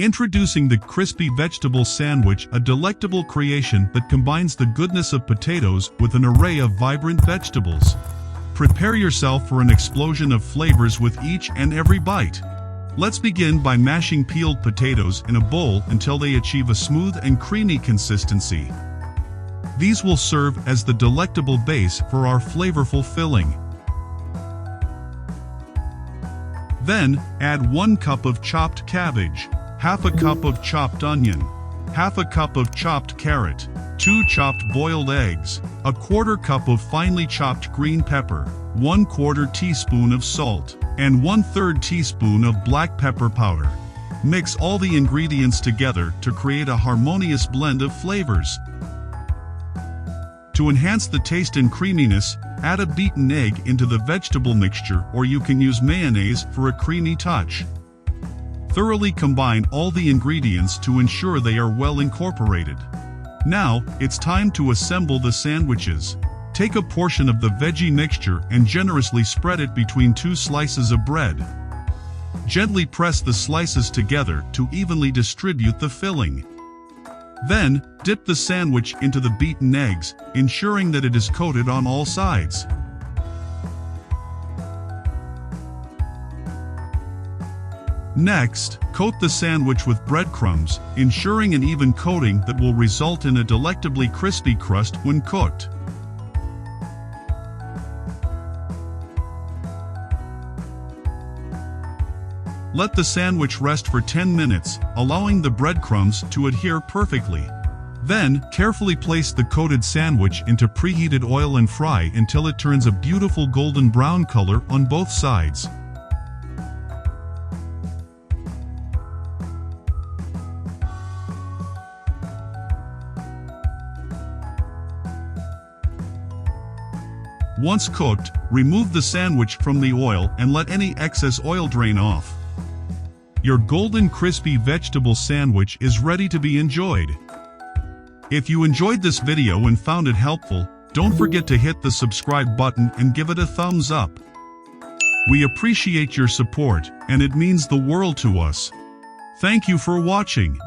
Introducing the crispy vegetable sandwich, a delectable creation that combines the goodness of potatoes with an array of vibrant vegetables. Prepare yourself for an explosion of flavors with each and every bite. Let's begin by mashing peeled potatoes in a bowl until they achieve a smooth and creamy consistency. These will serve as the delectable base for our flavorful filling. Then, add 1 cup of chopped cabbage, half a cup of chopped onion, half a cup of chopped carrot, 2 chopped boiled eggs, a 1/4 cup of finely chopped green pepper, 1/4 teaspoon of salt, and 1/3 teaspoon of black pepper powder. Mix all the ingredients together to create a harmonious blend of flavors. To enhance the taste and creaminess, add a beaten egg into the vegetable mixture, or you can use mayonnaise for a creamy touch. Thoroughly combine all the ingredients to ensure they are well incorporated. Now, it's time to assemble the sandwiches. Take a portion of the veggie mixture and generously spread it between 2 slices of bread. Gently press the slices together to evenly distribute the filling. Then, dip the sandwich into the beaten eggs, ensuring that it is coated on all sides. Next, coat the sandwich with breadcrumbs, ensuring an even coating that will result in a delectably crispy crust when cooked. Let the sandwich rest for 10 minutes, allowing the breadcrumbs to adhere perfectly. Then, carefully place the coated sandwich into preheated oil and fry until it turns a beautiful golden brown color on both sides. Once cooked, remove the sandwich from the oil and let any excess oil drain off. Your golden crispy vegetable sandwich is ready to be enjoyed. If you enjoyed this video and found it helpful, don't forget to hit the subscribe button and give it a thumbs up. We appreciate your support, and it means the world to us. Thank you for watching.